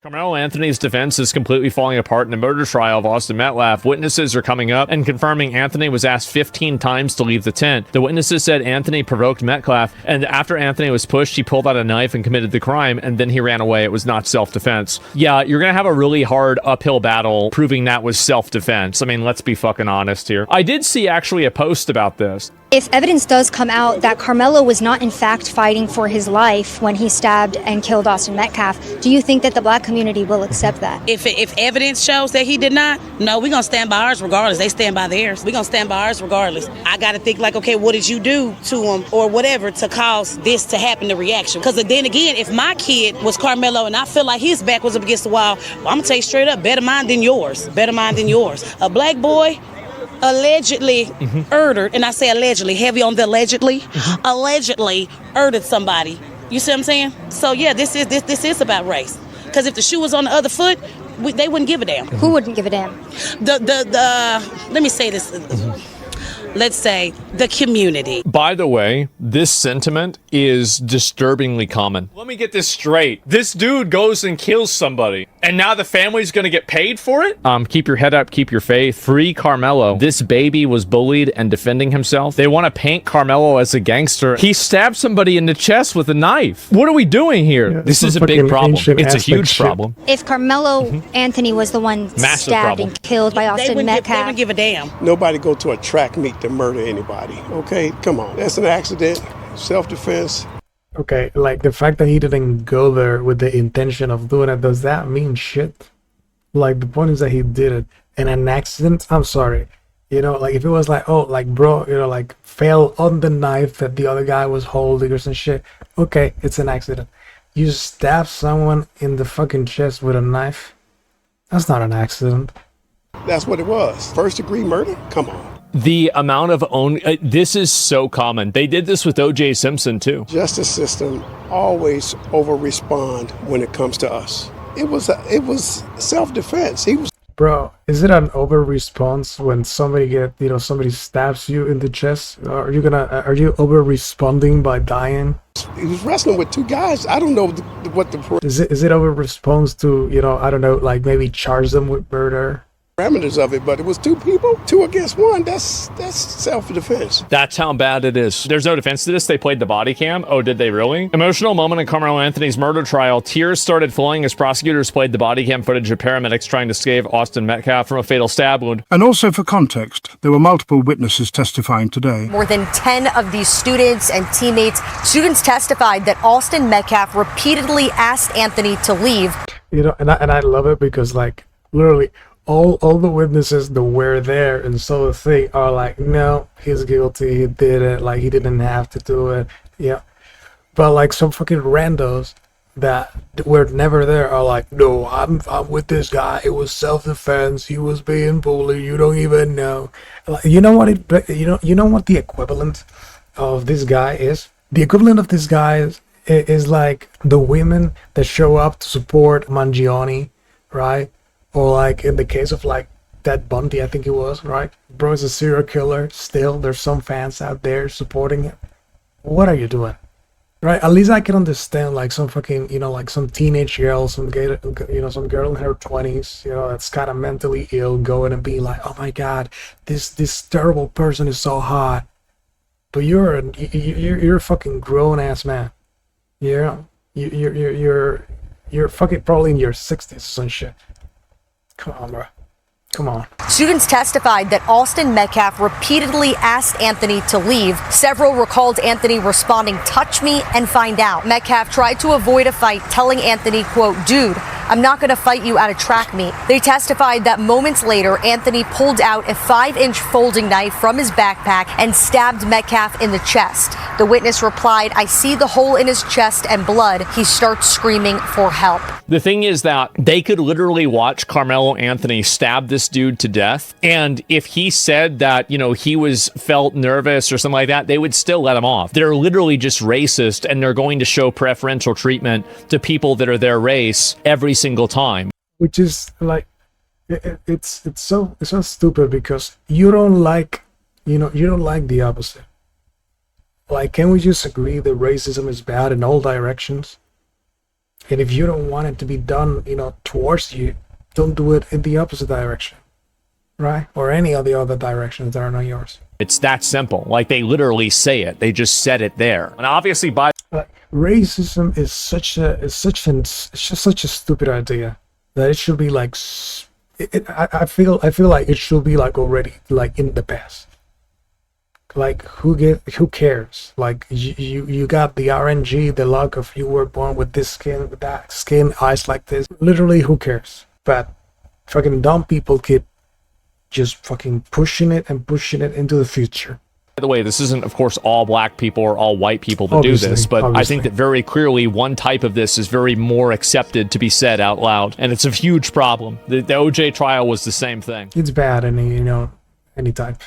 Karmelo Anthony's defense is completely falling apart in the murder trial of Austin Metcalf. Witnesses are coming up and confirming Anthony was asked 15 times to leave the tent. The witnesses said Anthony provoked Metcalf, and after Anthony was pushed, he pulled out a knife and committed the crime, and then he ran away. It was not self-defense. Yeah, you're gonna have a really hard uphill battle proving that was self-defense. I mean, let's be fucking honest here. I did see actually a post about this. If evidence does come out that Carmelo was not in fact fighting for his life when he stabbed and killed Austin Metcalf, do you think that the black community will accept that? If evidence shows that he did not, no, we're going to stand by ours regardless. They stand by theirs. We're going to stand by ours regardless. I got to think like, okay, what did you do to him or whatever to cause this to happen, the reaction? Because then again, if my kid was Carmelo and I feel like his back was up against the wall, well, I'm going to tell you straight up, better mine than yours. Better mine than yours. A black boy allegedly murdered, and I say allegedly, heavy on the allegedly, allegedly murdered somebody. You see what I'm saying? So yeah, this is about race. Because if the shoe was on the other foot, they wouldn't give a damn. Who wouldn't give a damn? Let me say this. Let's say the community. By the way, this sentiment is disturbingly common. Let me get this straight. This dude goes and kills somebody, and now the family's gonna get paid for it? Keep your head up, keep your faith. Free Carmelo. This baby was bullied and defending himself. They want to paint Carmelo as a gangster. He stabbed somebody in the chest with a knife. What are we doing here? Yeah, this is a big problem. It's a huge problem. If Carmelo Anthony was the one stabbed and killed by Austin Metcalf, they wouldn't give a damn. Nobody go to a track meet to murder anybody, okay? Come on. That's an accident. Self-defense. Okay, like the fact that he didn't go there with the intention of doing it, does that mean shit? Like, the point is that he did it in an accident. I'm sorry. You know, like if it was like, oh, like bro, you know, like fell on the knife that the other guy was holding or some shit. Okay, it's an accident. You stab someone in the fucking chest with a knife? That's not an accident. That's what it was. First degree murder? Come on. The amount of this is so common. They did this with O.J. Simpson too. Justice system always over-respond when it comes to us. It was self-defense. He was. Bro, is it an over-response when somebody somebody stabs you in the chest? Are you over-responding by dying? He was wrestling with two guys. I don't know what the is it over-response to, I don't know, like maybe charge them with murder? Parameters of it, but it was two people, 2 against 1. That's self-defense. That's how bad it is. There's no defense to this. They played the body cam. Oh, did they really? Emotional moment in Carmelo Anthony's murder trial. Tears started flowing as prosecutors played the body cam footage of paramedics trying to save Austin Metcalf from a fatal stab wound. And also for context, there were multiple witnesses testifying today. More than 10 of these students and teammates. Students testified that Austin Metcalf repeatedly asked Anthony to leave. And I love it because, like, literally all the witnesses that were there and saw the thing are like, no, he's guilty, he did it, like he didn't have to do it. Yeah. But like some fucking randos that were never there are like, no, I'm with this guy, it was self-defense, he was being bullied, you don't even know. Like, you know what the equivalent of this guy is? The equivalent of this guy is like the women that show up to support Mangione, right? Or like in the case of like Ted Bundy, I think it was, right? Bro is a serial killer. Still, there's some fans out there supporting him. What are you doing? Right? At least I can understand like some fucking, like some teenage girl, some girl in her 20s, that's kind of mentally ill going and being like, oh my God, this terrible person is so hot. But you're a fucking grown ass man. You're fucking probably in your 60s or some shit. Come on, bro. Come on. Students testified that Austin Metcalf repeatedly asked Anthony to leave. Several recalled Anthony responding, touch me and find out. Metcalf tried to avoid a fight, telling Anthony, quote, dude, I'm not going to fight you at a track meet. They testified that moments later, Anthony pulled out a 5-inch folding knife from his backpack and stabbed Metcalf in the chest. The witness replied, I see the hole in his chest and blood. He starts screaming for help. The thing is that they could literally watch Carmelo Anthony stab this dude to death, and if he said that, he felt nervous or something like that, they would still let him off. They're literally just racist, and they're going to show preferential treatment to people that are their race every single time. Which is like, it's so stupid because you don't like the opposite. Like, can we just agree that racism is bad in all directions? And if you don't want it to be done, towards you, don't do it in the opposite direction, right? Or any of the other directions that are not yours. It's that simple. Like, they literally say it. They just said it there. And obviously, by Racism is such a stupid idea that it should be like. I feel like it should be like already like in the past. Like, who cares? Like, you got the RNG, the luck of you were born with this skin, with that skin, eyes like this. Literally, who cares? But fucking dumb people keep just fucking pushing it into the future. the way, this isn't, of course, all black people or all white people that Obviously, do this, but obviously. I think that very clearly one type of this is very more accepted to be said out loud, and it's a huge problem. The OJ trial was the same thing. It's bad any type.